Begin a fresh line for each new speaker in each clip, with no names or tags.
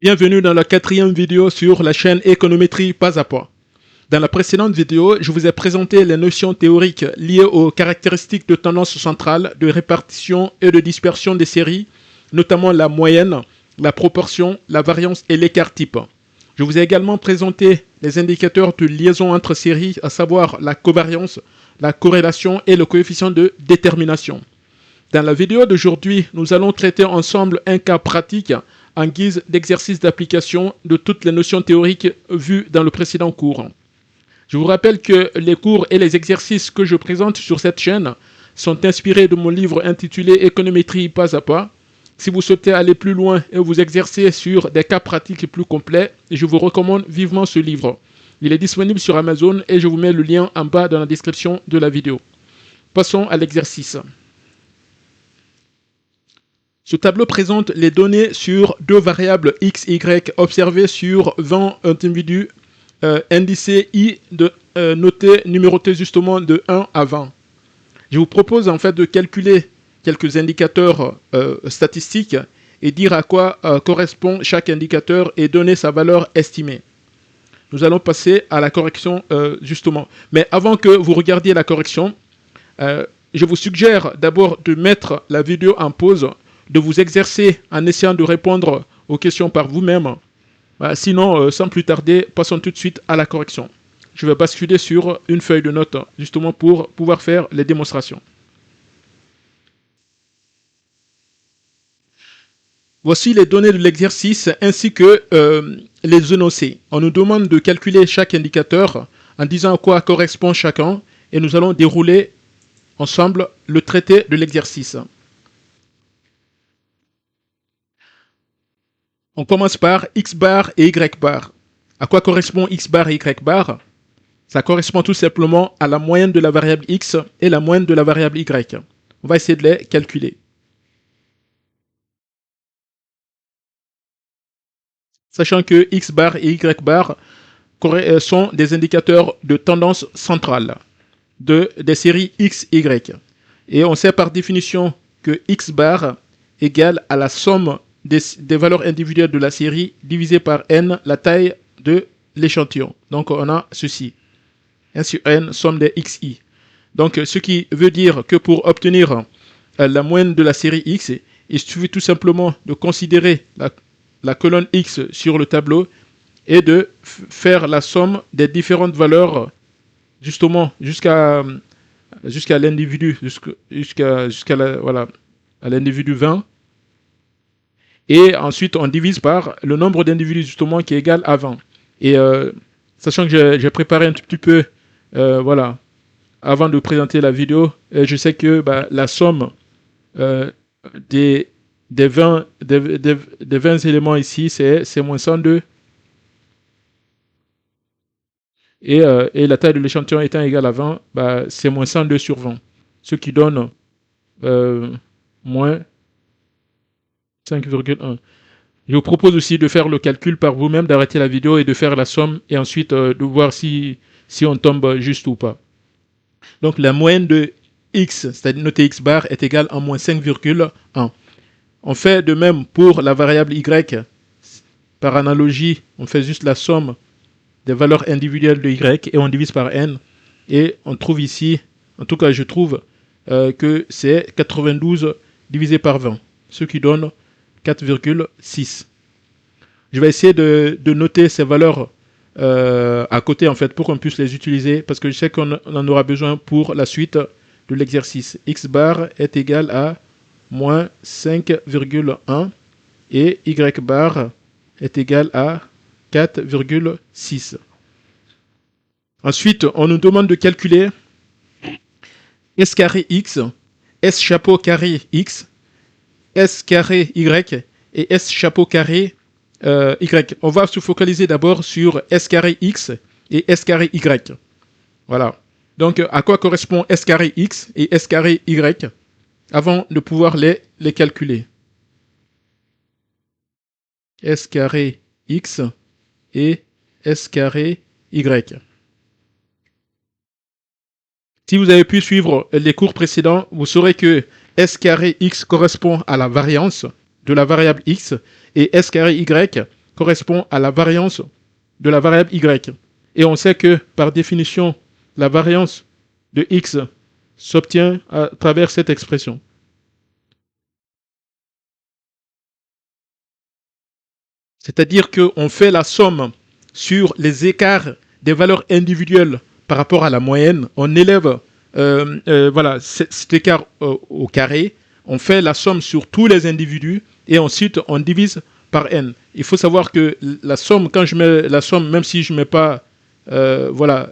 Bienvenue dans la quatrième vidéo sur la chaîne Économétrie pas à pas. Dans la précédente vidéo, je vous ai présenté les notions théoriques liées aux caractéristiques de tendance centrale, de répartition et de dispersion des séries, notamment la moyenne, la proportion, la variance et l'écart type. Je vous ai également présenté les indicateurs de liaison entre séries, à savoir la covariance, la corrélation et le coefficient de détermination. Dans la vidéo d'aujourd'hui, nous allons traiter ensemble un cas pratique en guise d'exercice d'application de toutes les notions théoriques vues dans le précédent cours. Je vous rappelle que les cours et les exercices que je présente sur cette chaîne sont inspirés de mon livre intitulé Économétrie pas à pas. Si vous souhaitez aller plus loin et vous exercer sur des cas pratiques plus complets, je vous recommande vivement ce livre. Il est disponible sur Amazon et je vous mets le lien en bas dans la description de la vidéo. Passons à l'exercice. Ce tableau présente les données sur deux variables x, y observées sur 20 individus indicés i numérotés justement de 1 à 20. Je vous propose en fait de calculer quelques indicateurs statistiques et dire à quoi correspond chaque indicateur et donner sa valeur estimée. Nous allons passer à la correction justement. Mais avant que vous regardiez la correction, je vous suggère d'abord de mettre la vidéo en pause, de vous exercer en essayant de répondre aux questions par vous-même. Sinon, sans plus tarder, passons tout de suite à la correction. Je vais basculer sur une feuille de notes, justement pour pouvoir faire les démonstrations. Voici les données de l'exercice ainsi que les énoncés. On nous demande de calculer chaque indicateur en disant à quoi correspond chacun et nous allons dérouler ensemble le traité de l'exercice. On commence par x bar et y bar. À quoi correspond x bar et y bar? Ça correspond tout simplement à la moyenne de la variable x et la moyenne de la variable y. On va essayer de les calculer. Sachant que x bar et y bar sont des indicateurs de tendance centrale des séries x, y. Et on sait par définition que x bar égale à la somme des valeurs individuelles de la série divisée par n, la taille de l'échantillon. Donc on a ceci. 1 sur n, somme des xi. Donc ce qui veut dire que pour obtenir la moyenne de la série x, il suffit tout simplement de considérer la colonne x sur le tableau et de faire la somme des différentes valeurs justement jusqu'à l'individu, jusqu'à l'individu 20. Et ensuite, on divise par le nombre d'individus justement qui est égal à 20. Et sachant que j'ai préparé un tout petit peu, voilà, avant de présenter la vidéo, je sais que la somme des 20 éléments ici, c'est moins 102. Et la taille de l'échantillon étant égale à 20, c'est moins 102 sur 20. Ce qui donne moins 5,1. Je vous propose aussi de faire le calcul par vous-même, d'arrêter la vidéo et de faire la somme et ensuite de voir si on tombe juste ou pas. Donc la moyenne de x, c'est-à-dire noté x bar, est égale à moins 5,1. On fait de même pour la variable y. Par analogie, on fait juste la somme des valeurs individuelles de y et on divise par n. Et on trouve ici, en tout cas je trouve que c'est 92 divisé par 20, ce qui donne 4,6. Je vais essayer de noter ces valeurs à côté en fait pour qu'on puisse les utiliser parce que je sais qu'on en aura besoin pour la suite de l'exercice. X bar est égal à moins 5,1 et Y bar est égal à 4,6. Ensuite, on nous demande de calculer S carré X, S chapeau carré X, S carré Y et S chapeau carré Y. On va se focaliser d'abord sur S carré X et S carré Y. Voilà. Donc, à quoi correspond S carré X et S carré Y avant de pouvoir les calculer? S carré X et S carré Y. Si vous avez pu suivre les cours précédents, vous saurez que S carré X correspond à la variance de la variable X et S carré Y correspond à la variance de la variable y. Et on sait que, par définition, la variance de x s'obtient à travers cette expression. C'est-à-dire qu'on fait la somme sur les écarts des valeurs individuelles par rapport à la moyenne. On élève voilà, cet écart au carré. On fait la somme sur tous les individus et ensuite on divise par n. Il faut savoir que la somme, quand je mets la somme, même si je ne mets pas voilà,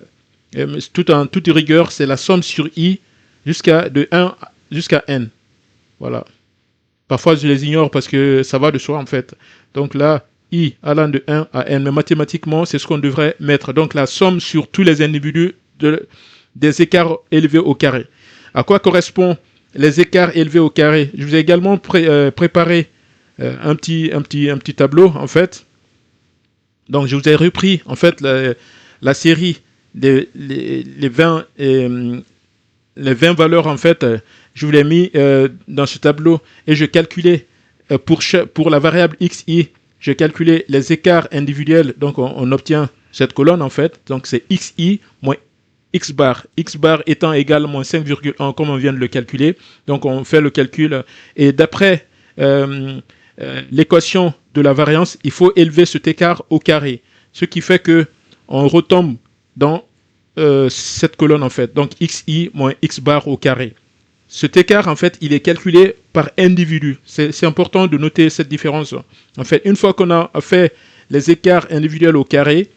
tout en toute rigueur, c'est la somme sur i de 1 jusqu'à n. Voilà. Parfois, je les ignore parce que ça va de soi, en fait. Donc là, i allant de 1 à n, mais mathématiquement, c'est ce qu'on devrait mettre. Donc la somme sur tous les individus des écarts élevés au carré. À quoi correspondent les écarts élevés au carré? Je vous ai également préparé un petit tableau, en fait. Donc, je vous ai repris, en fait, la série des les 20 valeurs, en fait, je vous l'ai mis dans ce tableau et je calculais pour la variable xi, je calculais les écarts individuels, donc on obtient cette colonne, en fait, donc c'est xi moins x bar étant égal à moins 5,1 comme on vient de le calculer, donc on fait le calcul et d'après l'équation de la variance, il faut élever cet écart au carré, ce qui fait que on retombe dans cette colonne, en fait, donc xi moins x bar au carré. Cet écart, en fait, il est calculé par individu. C'est important de noter cette différence. En fait, une fois qu'on a fait les écarts individuels au carré,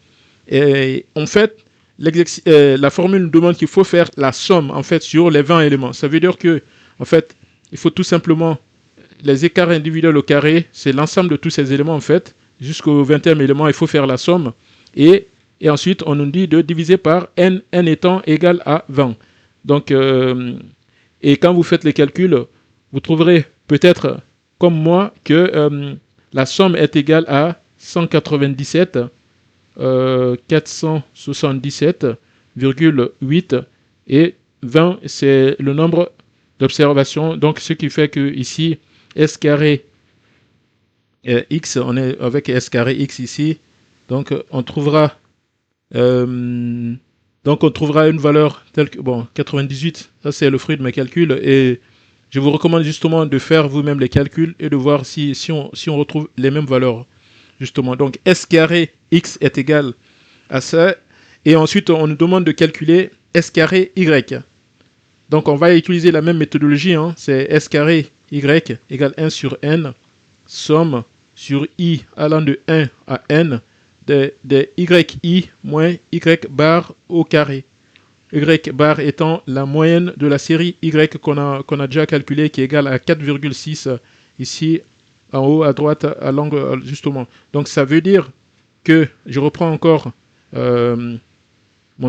en fait, la formule nous demande qu'il faut faire la somme, en fait, sur les 20 éléments. Ça veut dire que, en fait, il faut tout simplement les écarts individuels au carré, c'est l'ensemble de tous ces éléments, en fait. Jusqu'au 20e élément, il faut faire la somme. Et ensuite, on nous dit de diviser par n étant égal à 20. Donc, et quand vous faites les calculs, vous trouverez peut-être, comme moi, que la somme est égale à 197 477,8 et 20, c'est le nombre d'observations. Donc, ce qui fait que ici, S carré x, on est avec S carré x ici. Donc, on trouvera une valeur telle que, bon, 98, ça c'est le fruit de mes calculs, et je vous recommande justement de faire vous-même les calculs et de voir si on retrouve les mêmes valeurs, justement. Donc, S carré x est égal à ça, et ensuite on nous demande de calculer S carré y. Donc, on va utiliser la même méthodologie, hein, c'est S carré y égale 1 sur n, somme sur i allant de 1 à n, de yi moins y bar au carré. Y bar étant la moyenne de la série y qu'on a déjà calculée, qui est égale à 4,6 ici en haut à droite à l'angle justement. Donc ça veut dire que, je reprends encore mon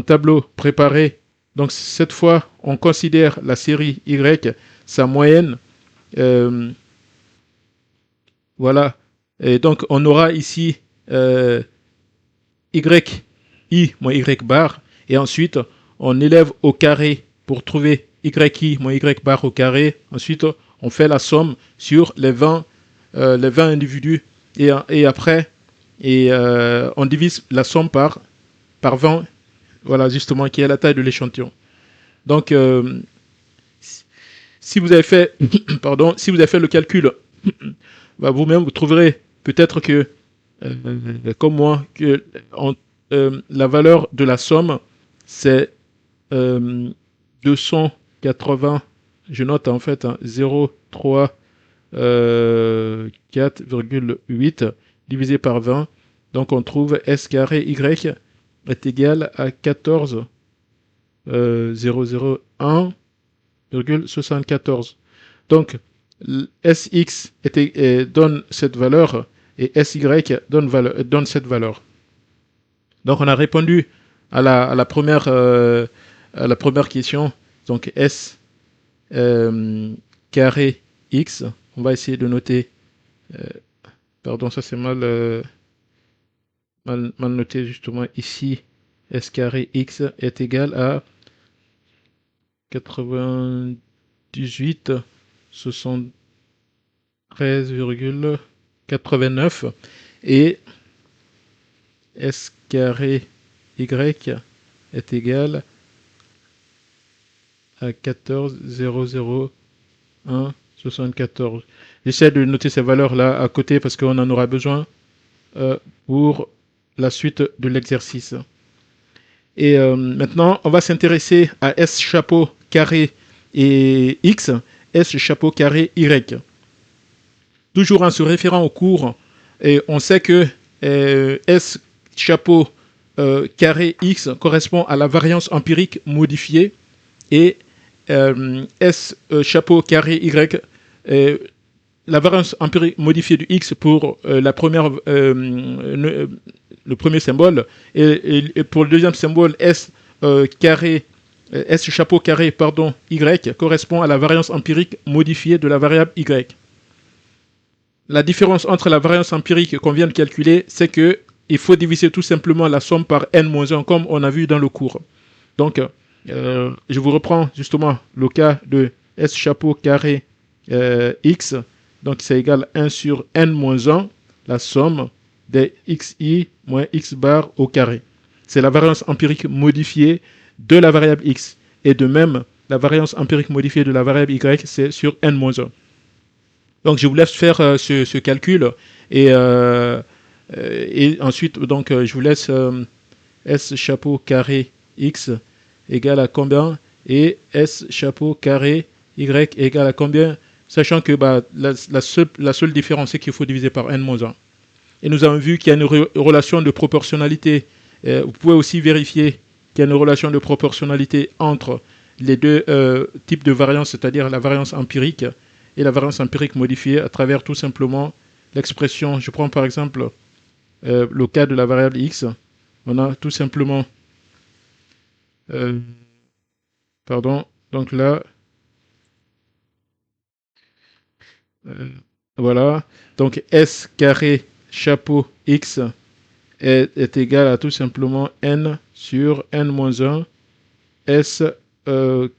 tableau préparé. Donc cette fois, on considère la série y, sa moyenne. Voilà. Et donc on aura ici yi moins y bar, et ensuite on élève au carré pour trouver yi moins y bar au carré. Ensuite on fait la somme sur les 20 individus et après on divise la somme par 20, voilà, justement, qui est la taille de l'échantillon. Donc si vous avez fait si vous avez fait le calcul bah, vous-même, vous trouverez peut-être que comme moi, que la valeur de la somme, c'est 280, je note en fait, 0,348 divisé par 20. Donc on trouve S carré Y est égal à 14,001,74. Donc Sx donne cette valeur et Sy donne cette valeur. Donc on a répondu à la première question. Donc S carré x. On va essayer de noter. Pardon, ça c'est mal noté justement ici. S carré x est égal à 98 73,89 et S carré Y est égal à 14,001,74. J'essaie de noter ces valeurs-là à côté parce qu'on en aura besoin pour la suite de l'exercice. Et maintenant, on va s'intéresser à S chapeau carré et X, S chapeau carré Y. Toujours en se référant au cours, et on sait que S chapeau carré X correspond à la variance empirique modifiée et S chapeau carré Y, la variance empirique modifiée du X pour le premier symbole et pour le deuxième symbole S carré S chapeau carré pardon Y correspond à la variance empirique modifiée de la variable Y. La différence entre la variance empirique qu'on vient de calculer, c'est que il faut diviser tout simplement la somme par n-1 comme on a vu dans le cours. Donc, je vous reprends justement le cas de S chapeau carré X. Donc, c'est égal à 1 sur n-1, la somme des xi moins x bar au carré. C'est la variance empirique modifiée de la variable x. Et de même, la variance empirique modifiée de la variable y, c'est sur n-1. Donc, je vous laisse faire ce calcul et ensuite, donc, je vous laisse S chapeau carré X égale à combien et S chapeau carré Y égale à combien, sachant que la seule différence, c'est qu'il faut diviser par n-1. Et nous avons vu qu'il y a une relation de proportionnalité. Vous pouvez aussi vérifier qu'il y a une relation de proportionnalité entre les deux types de variance, c'est-à-dire la variance empirique et la variance empirique modifiée à travers tout simplement l'expression. Je prends par exemple le cas de la variable x. On a tout simplement donc là voilà, donc s carré chapeau x est égal à tout simplement n sur n-1 s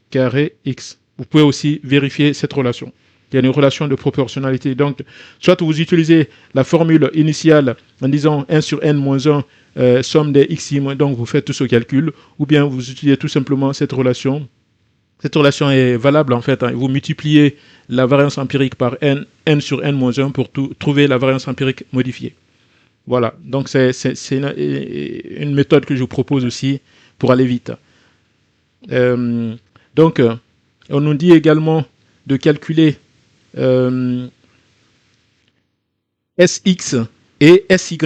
carré x. Vous pouvez aussi vérifier cette relation. Il y a une relation de proportionnalité. Donc, soit vous utilisez la formule initiale en disant 1 sur n-1 somme des xi, donc vous faites tout ce calcul, ou bien vous utilisez tout simplement cette relation. Cette relation est valable en fait. Vous multipliez la variance empirique par n sur n-1 pour trouver la variance empirique modifiée. Voilà, donc c'est une méthode que je vous propose aussi pour aller vite. Donc, on nous dit également de calculer Sx et Sy,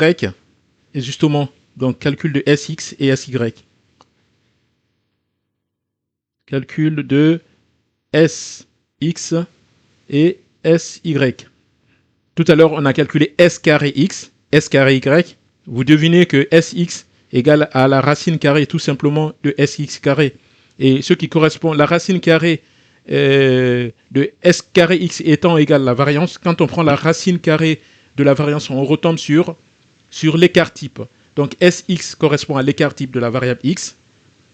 et justement, donc calcul de Sx et Sy. Calcul de Sx et Sy. Tout à l'heure, on a calculé S carré X, S carré Y. Vous devinez que Sx égale à la racine carrée tout simplement de Sx carré. Et ce qui correspond, la racine carrée de S carré X étant égale à la variance, quand on prend la racine carrée de la variance, on retombe sur l'écart type. Donc Sx correspond à l'écart type de la variable X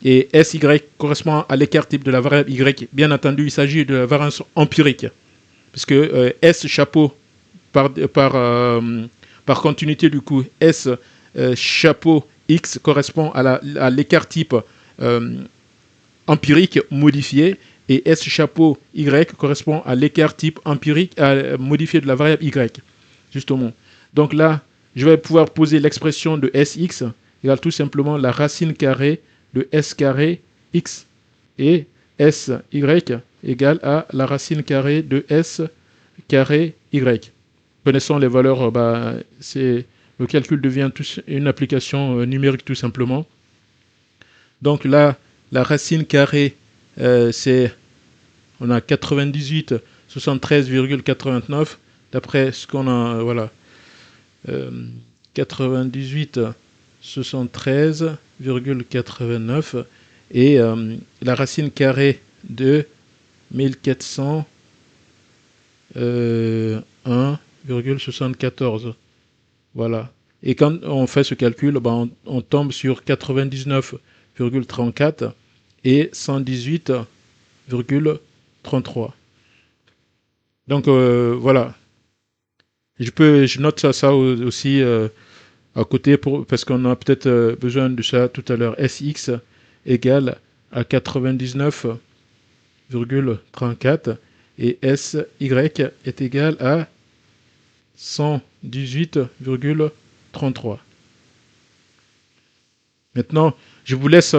et Sy correspond à l'écart type de la variable Y. Bien entendu, il s'agit de la variance empirique, puisque S chapeau par continuité du coup, S chapeau X correspond à l'écart type empirique modifié et S chapeau Y correspond à l'écart type empirique modifié de la variable Y, justement. Donc là, je vais pouvoir poser l'expression de Sx égale tout simplement la racine carrée de S carré X et Sy égale à la racine carrée de S carré Y. Connaissant les valeurs, le calcul devient une application numérique tout simplement. Donc là, la racine carrée, on a 98, 73,89. D'après ce qu'on a, voilà, 98, 73,89. Et la racine carrée de 1401,74. Voilà. Et quand on fait ce calcul, on tombe sur 99,34 et 118,33. Donc voilà. Je note ça aussi à côté, parce qu'on a peut-être besoin de ça tout à l'heure. Sx égale à 99,34 et Sy est égal à 118,33. Maintenant, je vous laisse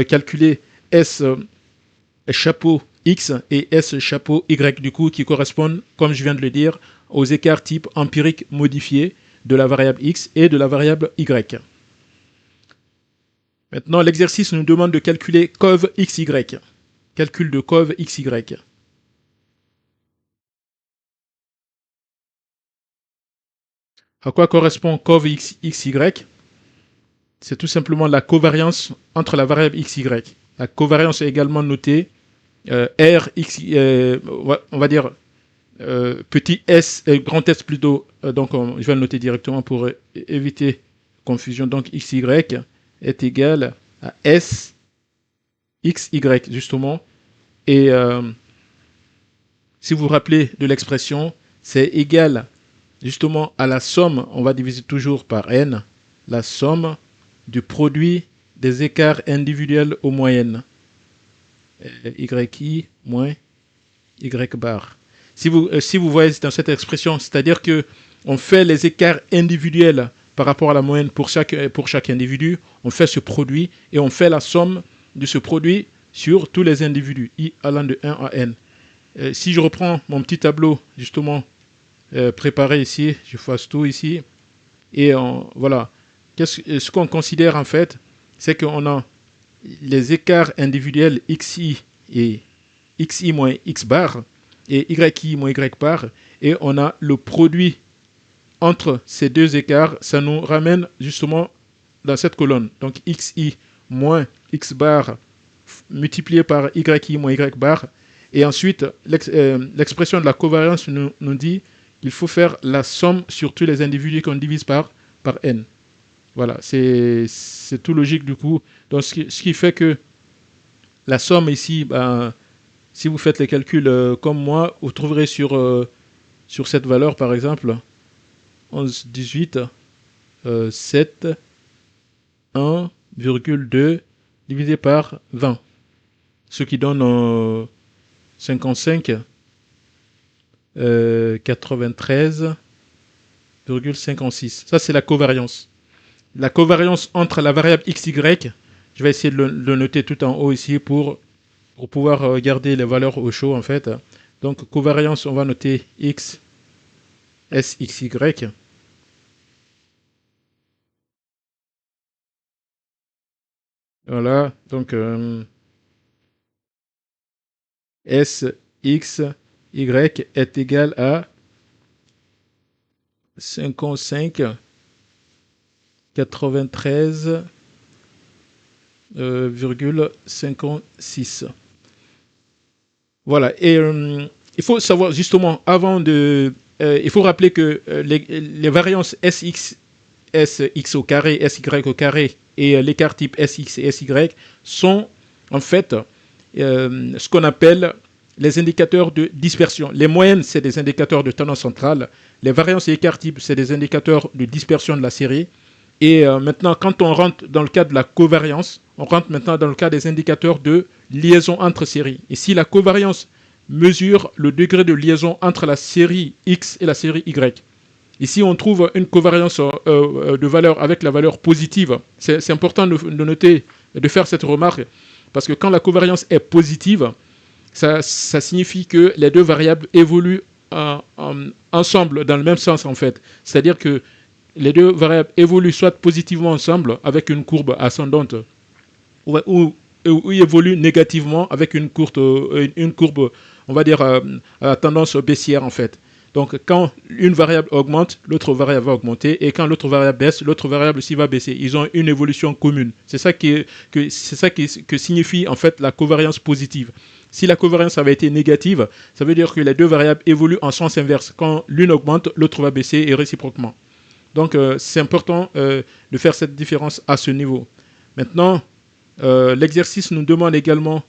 calculer S chapeau X et S chapeau Y du coup qui correspondent, comme je viens de le dire, aux écarts type empiriques modifiés de la variable X et de la variable Y. Maintenant, l'exercice nous demande de calculer cov XY. Calcul de cov XY. À quoi correspond cov XY? C'est tout simplement la covariance entre la variable XY. La covariance est également notée R, X, on va dire petit s, grand S plutôt, donc je vais le noter directement pour éviter confusion. Donc XY est égal à S XY justement. Et si vous vous rappelez de l'expression, c'est égal justement à la somme, on va diviser toujours par n, la somme du produit des écarts individuels aux moyennes. YI moins Y bar. Si vous voyez dans cette expression, c'est-à-dire que on fait les écarts individuels par rapport à la moyenne pour chaque individu, on fait ce produit et on fait la somme de ce produit sur tous les individus, I allant de 1 à n. Si je reprends mon petit tableau, justement, préparé ici, je fasse tout ici, et voilà. Ce qu'on considère en fait, c'est qu'on a les écarts individuels xi et xi moins x bar et yi moins y bar, et on a le produit entre ces deux écarts, ça nous ramène justement dans cette colonne. Donc xi moins x bar multiplié par yi moins y bar, et ensuite l'expression de la covariance nous dit qu'il faut faire la somme sur tous les individus qu'on divise par n. Voilà, c'est tout logique du coup. Donc, ce qui fait que la somme ici, si vous faites les calculs comme moi, vous trouverez sur cette valeur, par exemple, 11, 18, 7, 1,2 divisé par 20. Ce qui donne 55, 93,56. Ça, c'est la covariance. La covariance entre la variable xy, je vais essayer de le noter tout en haut ici pour pouvoir garder les valeurs au chaud en fait. Donc covariance, on va noter x, sxy. Voilà, donc sxy est égal à 55 93,56. Voilà, et il faut savoir justement, avant de... il faut rappeler que les variances Sx au carré, Sy au carré et l'écart type Sx et Sy sont en fait ce qu'on appelle les indicateurs de dispersion. Les moyennes, c'est des indicateurs de tendance centrale. Les variances et écart type, c'est des indicateurs de dispersion de la série. Et maintenant, quand on rentre dans le cas de la covariance, on rentre maintenant dans le cas des indicateurs de liaison entre séries. Ici, la covariance mesure le degré de liaison entre la série X et la série Y. Ici, on trouve une covariance de valeur avec la valeur positive. C'est important de noter, de faire cette remarque, parce que quand la covariance est positive, ça signifie que les deux variables évoluent ensemble, dans le même sens en fait. C'est-à-dire que les deux variables évoluent soit positivement ensemble avec une courbe ascendante, ou évoluent négativement avec une courbe, on va dire, à tendance baissière en fait. Donc quand une variable augmente, l'autre variable va augmenter, et quand l'autre variable baisse, l'autre variable aussi va baisser. Ils ont une évolution commune. C'est ça que signifie en fait la covariance positive. Si la covariance avait été négative, ça veut dire que les deux variables évoluent en sens inverse. Quand l'une augmente, l'autre va baisser, et réciproquement. Donc c'est important de faire cette différence à ce niveau. Maintenant, l'exercice nous demande également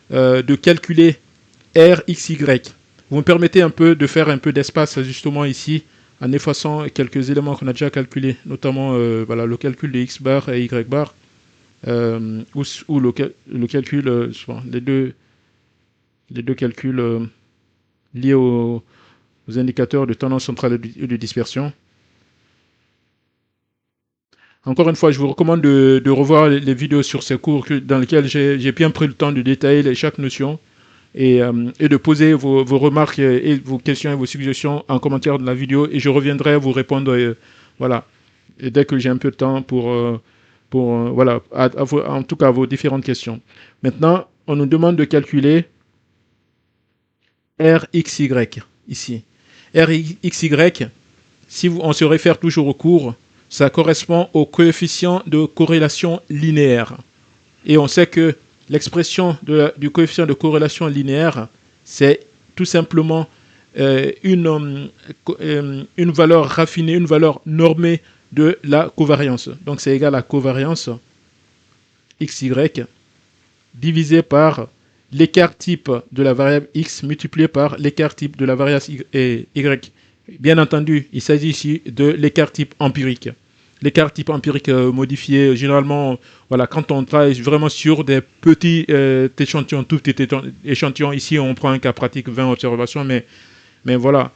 de calculer RXY. Vous me permettez un peu de faire un peu d'espace justement ici en effaçant quelques éléments qu'on a déjà calculés, notamment voilà, le calcul de x bar et y bar, ou le calcul, les deux calculs liés aux indicateurs de tendance centrale et de dispersion. Encore une fois, je vous recommande de revoir les vidéos sur ces cours dans lesquels j'ai bien pris le temps de détailler chaque notion et de poser vos remarques et vos questions et vos suggestions en commentaire de la vidéo et je reviendrai vous répondre voilà, et dès que j'ai un peu de temps pour voilà, en tout cas à vos différentes questions. Maintenant, on nous demande de calculer RXY ici. RXY, si on se réfère toujours au cours, ça correspond au coefficient de corrélation linéaire. Et on sait que l'expression du coefficient de corrélation linéaire, c'est tout simplement une valeur raffinée, une valeur normée de la covariance. Donc c'est égal à covariance XY divisé par l'écart type de la variable X multiplié par l'écart type de la variable Y. Bien entendu, il s'agit ici de l'écart type empirique. L'écart type empirique modifié, généralement, voilà, quand on travaille vraiment sur des petits échantillons, tout petit échantillon, ici on prend un cas pratique 20 observations, mais voilà,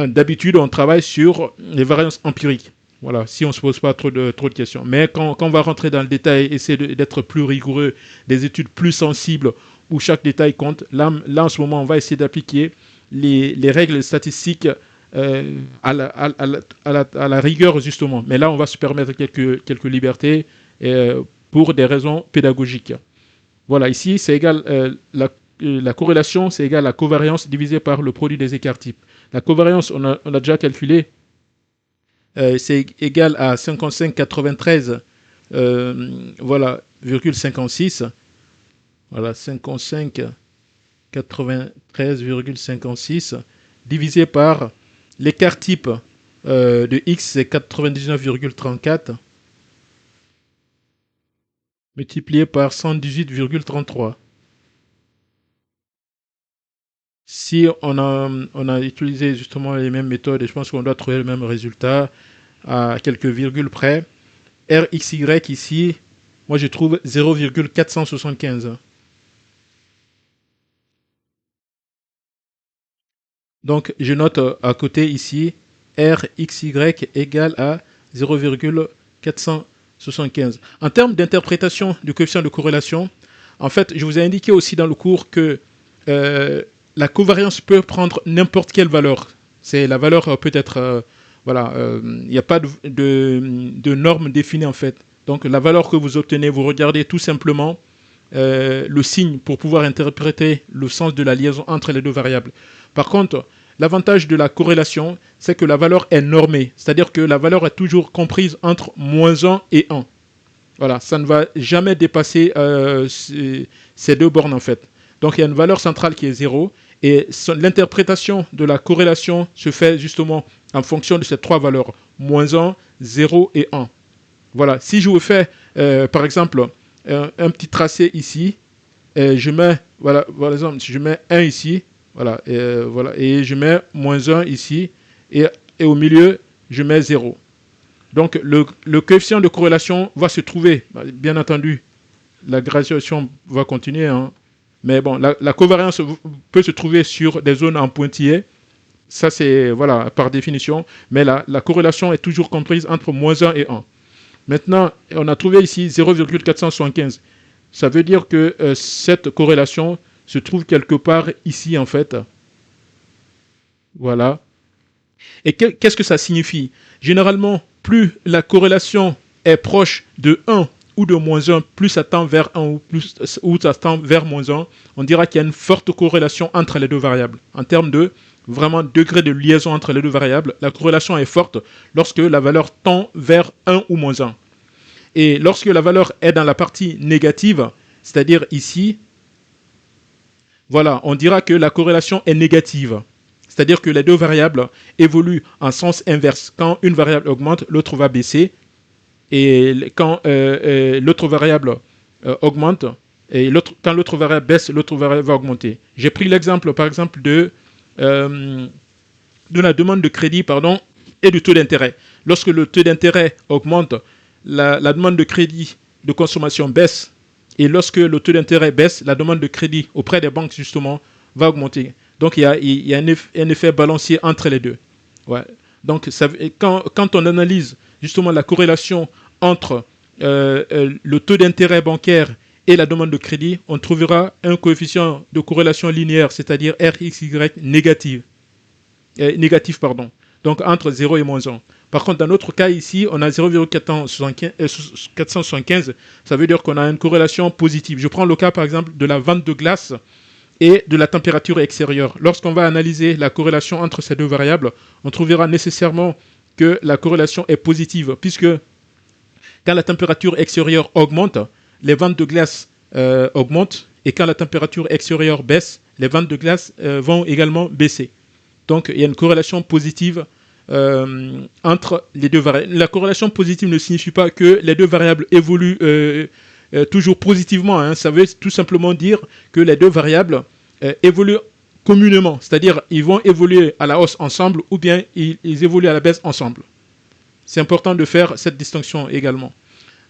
d'habitude on travaille sur les variances empiriques. Voilà, si on ne se pose pas trop de questions. Mais quand on va rentrer dans le détail, essayer d'être plus rigoureux, des études plus sensibles, où chaque détail compte, là en ce moment, on va essayer d'appliquer les règles statistiques à la rigueur, justement. Mais là, on va se permettre quelques libertés pour des raisons pédagogiques. Voilà, ici, c'est égal, la corrélation, c'est égal à la covariance divisée par le produit des écarts types. La covariance, on a déjà calculé, c'est égal à 55,93 voilà, 56. Voilà, 55,93,56 divisé par l'écart type de X, c'est 99,34 multiplié par 118,33. Si on a utilisé justement les mêmes méthodes, et je pense qu'on doit trouver le même résultat à quelques virgules près, RXY ici, moi je trouve 0,475. Donc je note à côté ici, RXY égale à 0,475. En termes d'interprétation du coefficient de corrélation, en fait, je vous ai indiqué aussi dans le cours que la covariance peut prendre n'importe quelle valeur. C'est la valeur peut être, voilà, il n'y a pas de norme définie en fait. Donc la valeur que vous obtenez, vous regardez tout simplement le signe pour pouvoir interpréter le sens de la liaison entre les deux variables. Par contre, l'avantage de la corrélation, c'est que la valeur est normée, c'est-à-dire que la valeur est toujours comprise entre moins 1 et 1. Voilà, ça ne va jamais dépasser ces deux bornes en fait. Donc il y a une valeur centrale qui est 0 et l'interprétation de la corrélation se fait justement en fonction de ces trois valeurs, moins 1, 0 et 1. Voilà, si je vous fais par exemple un petit tracé ici, je mets, voilà, par exemple, si je mets 1 ici, voilà, et je mets moins 1 ici, et au milieu, je mets 0. Donc le coefficient de corrélation va se trouver, bien entendu, la graduation va continuer, hein, mais bon, la covariance peut se trouver sur des zones en pointillés, ça c'est, voilà, par définition, mais la corrélation est toujours comprise entre moins 1 et 1. Maintenant, on a trouvé ici 0,475. Ça veut dire que cette corrélation se trouve quelque part ici, en fait. Voilà. Et qu'est-ce que ça signifie? Généralement, plus la corrélation est proche de 1 ou de moins 1, plus ça tend vers 1 ou ça tend vers moins 1, on dira qu'il y a une forte corrélation entre les deux variables. En termes de vraiment degré de liaison entre les deux variables, la corrélation est forte lorsque la valeur tend vers 1 ou moins 1. Et lorsque la valeur est dans la partie négative, c'est-à-dire ici, voilà, on dira que la corrélation est négative. C'est-à-dire que les deux variables évoluent en sens inverse. Quand une variable augmente, l'autre va baisser. Et quand l'autre variable augmente, et quand l'autre variable baisse, l'autre variable va augmenter. J'ai pris l'exemple, par exemple, de la demande de crédit, pardon, et du taux d'intérêt. Lorsque le taux d'intérêt augmente, la demande de crédit de consommation baisse, et lorsque le taux d'intérêt baisse, la demande de crédit auprès des banques, justement, va augmenter. Donc, il y a un effet balancier entre les deux. Ouais. Donc, quand on analyse, justement, la corrélation entre le taux d'intérêt bancaire et la demande de crédit, on trouvera un coefficient de corrélation linéaire, c'est-à-dire RXY négatif, pardon. Donc, entre 0 et moins 1. Par contre, dans notre cas ici, on a 0,475. Ça veut dire qu'on a une corrélation positive. Je prends le cas, par exemple, de la vente de glace et de la température extérieure. Lorsqu'on va analyser la corrélation entre ces deux variables, on trouvera nécessairement que la corrélation est positive, puisque quand la température extérieure augmente, les ventes de glace augmentent, et quand la température extérieure baisse, les ventes de glace vont également baisser. Donc, il y a une corrélation positive entre les deux variables. La corrélation positive ne signifie pas que les deux variables évoluent toujours positivement. Hein. Ça veut tout simplement dire que les deux variables évoluent communément. C'est-à-dire ils vont évoluer à la hausse ensemble ou bien ils évoluent à la baisse ensemble. C'est important de faire cette distinction également.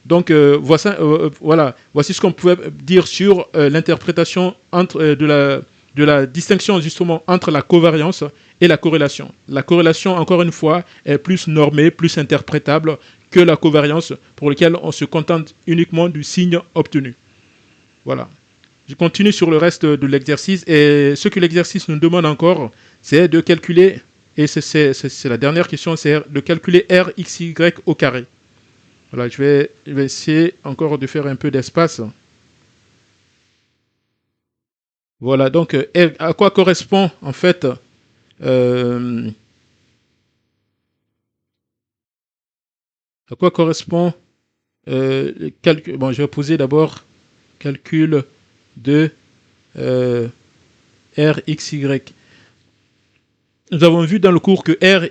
Donc, voilà. Voici ce qu'on pouvait dire sur l'interprétation de la distinction justement entre la covariance et la corrélation. La corrélation, encore une fois, est plus normée, plus interprétable que la covariance, pour laquelle on se contente uniquement du signe obtenu. Voilà. Je continue sur le reste de l'exercice, et ce que l'exercice nous demande encore, c'est de calculer, et c'est la dernière question, c'est de calculer RXY au carré. Voilà, je vais essayer encore de faire un peu d'espace. Voilà, donc à quoi correspond en fait à quoi correspond bon, je vais poser d'abord calcul de RXY. Nous avons vu dans le cours que R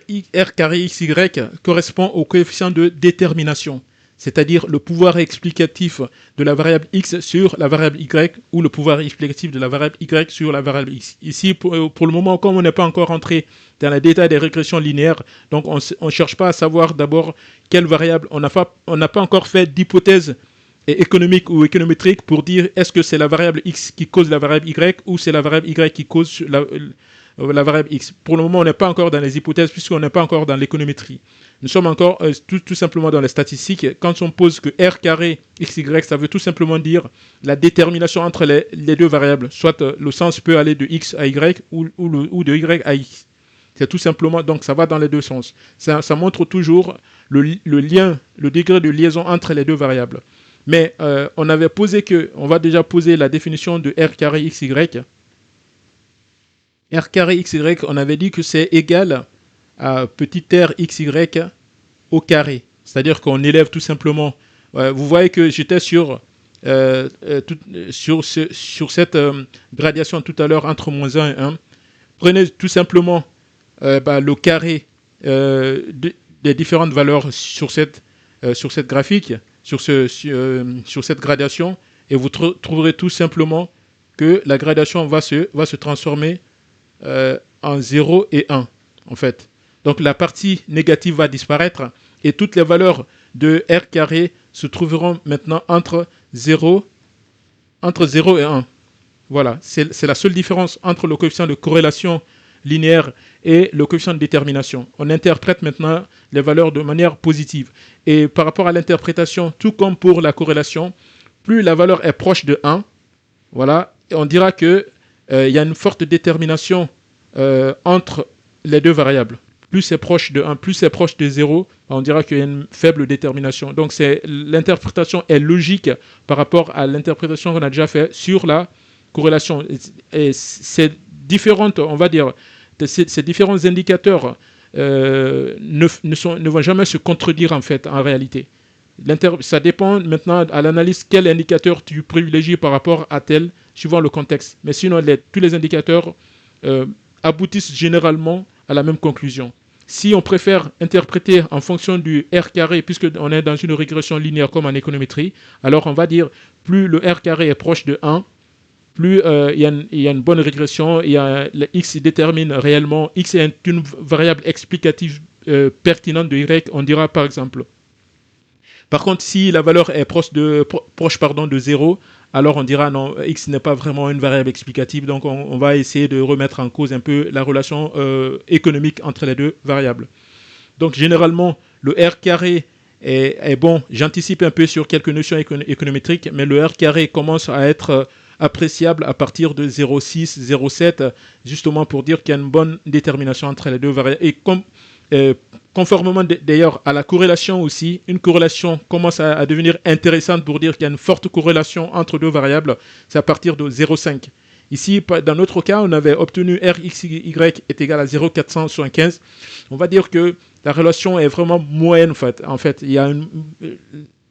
carré XY correspond au coefficient de détermination, c'est-à-dire le pouvoir explicatif de la variable x sur la variable y, ou le pouvoir explicatif de la variable y sur la variable x. Ici, pour le moment, comme on n'est pas encore entré dans les détails des régressions linéaires, donc on ne cherche pas à savoir d'abord quelle variable, on n'a pas encore fait d'hypothèse économique ou économétrique pour dire est-ce que c'est la variable x qui cause la variable y ou c'est la variable y qui cause la variable x. Pour le moment, on n'est pas encore dans les hypothèses puisqu'on n'est pas encore dans l'économétrie. Nous sommes encore tout simplement dans les statistiques. Quand on pose que R carré XY, ça veut tout simplement dire la détermination entre les deux variables. Soit le sens peut aller de X à Y ou de Y à X. C'est tout simplement, donc ça va dans les deux sens. Ça montre toujours le lien, le degré de liaison entre les deux variables. Mais on avait posé on va déjà poser la définition de R carré XY. R carré XY, on avait dit que c'est égal à petit r xy au carré. C'est-à-dire qu'on élève tout simplement. Vous voyez que j'étais sur cette gradation tout à l'heure entre moins 1 et 1. Prenez tout simplement le carré des différentes valeurs sur cette graphique, sur cette gradation, et vous trouverez tout simplement que la gradation va se transformer en 0 et 1, en fait. Donc la partie négative va disparaître et toutes les valeurs de R carré se trouveront maintenant entre 0 et 1. Voilà, c'est la seule différence entre le coefficient de corrélation linéaire et le coefficient de détermination. On interprète maintenant les valeurs de manière positive. Et par rapport à l'interprétation, tout comme pour la corrélation, plus la valeur est proche de 1, voilà, on dira que il y a une forte détermination entre les deux variables. Plus c'est proche de 1, plus c'est proche de 0, on dira qu'il y a une faible détermination. Donc l'interprétation est logique par rapport à l'interprétation qu'on a déjà fait sur la corrélation. Et c'est différentes, on va dire, ces différents indicateurs ne vont jamais se contredire en fait, en réalité. Ça dépend maintenant à l'analyse quel indicateur tu privilégies par rapport à tel, suivant le contexte. Mais sinon, tous les indicateurs aboutissent généralement à la même conclusion. Si on préfère interpréter en fonction du R carré, puisqu'on est dans une régression linéaire comme en économétrie, alors on va dire plus le R carré est proche de 1, plus il y a une bonne régression, le x détermine réellement, x est une variable explicative pertinente de y, on dira par exemple. Par contre, si la valeur est proche de 0, alors on dira non, x n'est pas vraiment une variable explicative, donc on va essayer de remettre en cause un peu la relation économique entre les deux variables. Donc généralement, le R carré est bon. J'anticipe un peu sur quelques notions économétriques, mais le R carré commence à être appréciable à partir de 0,6, 0,7, justement pour dire qu'il y a une bonne détermination entre les deux variables. Et conformément d'ailleurs à la corrélation aussi, une corrélation commence à devenir intéressante pour dire qu'il y a une forte corrélation entre deux variables, c'est à partir de 0,5. Ici, dans notre cas, on avait obtenu RXY est égal à 0,475. On va dire que la relation est vraiment moyenne, en fait. Il y a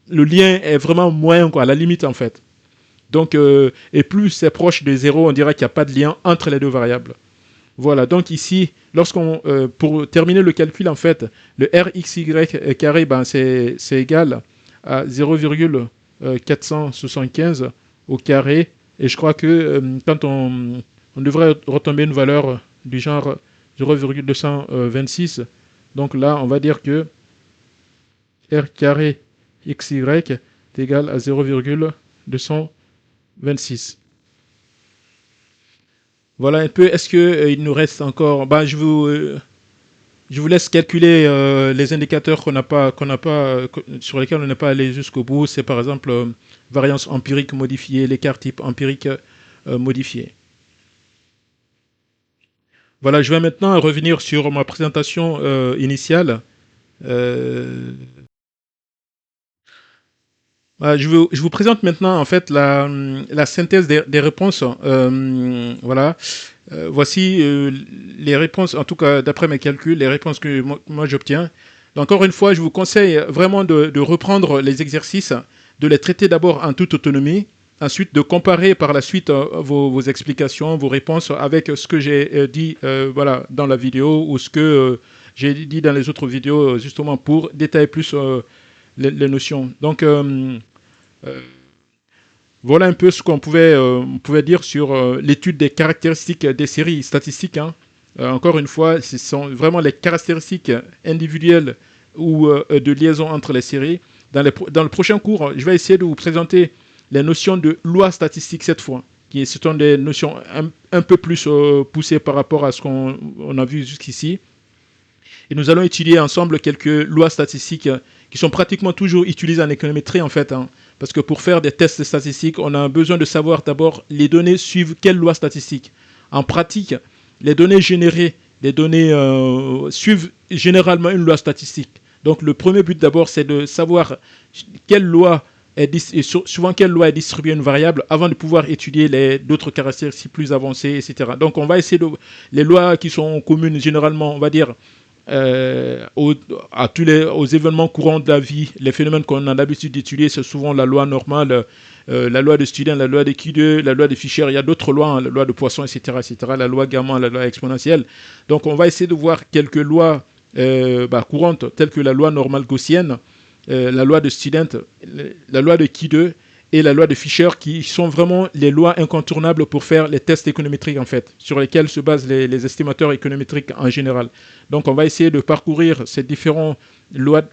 le lien est vraiment moyen, quoi, à la limite, en fait. Donc, et plus c'est proche de 0, on dirait qu'il n'y a pas de lien entre les deux variables. Voilà, donc ici, pour terminer le calcul, en fait, le RXY carré, ben, c'est égal à 0,475 au carré. Et je crois que quand on devrait retomber une valeur du genre 0,226, donc là, on va dire que R carré XY est égal à 0,226. Voilà un peu. Est-ce qu'il nous reste encore... Ben, je vous laisse calculer les indicateurs sur lesquels on n'est pas allé jusqu'au bout. C'est par exemple variance empirique modifiée, l'écart type empirique modifié. Voilà, je vais maintenant revenir sur ma présentation initiale. Je vous présente maintenant en fait la synthèse des réponses. Voilà. Voici les réponses, en tout cas d'après mes calculs, les réponses que moi j'obtiens. Encore une fois, je vous conseille vraiment de reprendre les exercices, de les traiter d'abord en toute autonomie, ensuite de comparer par la suite vos explications, vos réponses avec ce que j'ai dit voilà, dans la vidéo ou ce que j'ai dit dans les autres vidéos justement pour détailler plus les notions. Donc voilà un peu ce qu'on pouvait dire sur l'étude des caractéristiques des séries statistiques. Hein. Encore une fois, ce sont vraiment les caractéristiques individuelles ou de liaison entre les séries. Dans le prochain cours, je vais essayer de vous présenter les notions de loi statistique cette fois, qui sont des notions un peu plus poussées par rapport à ce qu'on a vu jusqu'ici. Et nous allons étudier ensemble quelques lois statistiques qui sont pratiquement toujours utilisées en économétrie en fait. Hein, parce que pour faire des tests statistiques, on a besoin de savoir d'abord les données suivent quelle loi statistique. En pratique, les données générées, les données suivent généralement une loi statistique. Donc le premier but d'abord, c'est de savoir quelle loi souvent quelle loi est distribuée une variable avant de pouvoir étudier d'autres caractéristiques plus avancées, etc. Donc on va essayer les lois qui sont communes généralement, on va dire, aux événements courants de la vie, les phénomènes qu'on a l'habitude d'étudier, c'est souvent la loi normale, la loi de Student, la loi de Q2, la loi de Fischer, il y a d'autres lois, hein, la loi de Poisson, etc., la loi Gamma, la loi exponentielle. Donc on va essayer de voir quelques lois courantes, telles que la loi normale gaussienne, la loi de Student, la loi de Q2 et la loi de Fischer, qui sont vraiment les lois incontournables pour faire les tests économétriques, en fait, sur lesquels se basent les estimateurs économétriques en général. Donc, on va essayer de parcourir ces différentes lois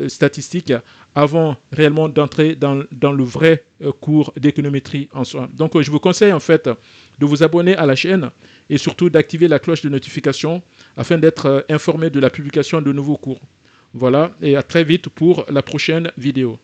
statistiques avant réellement d'entrer dans le vrai cours d'économétrie en soi. Donc, je vous conseille, en fait, de vous abonner à la chaîne et surtout d'activer la cloche de notification afin d'être informé de la publication de nouveaux cours. Voilà, et à très vite pour la prochaine vidéo.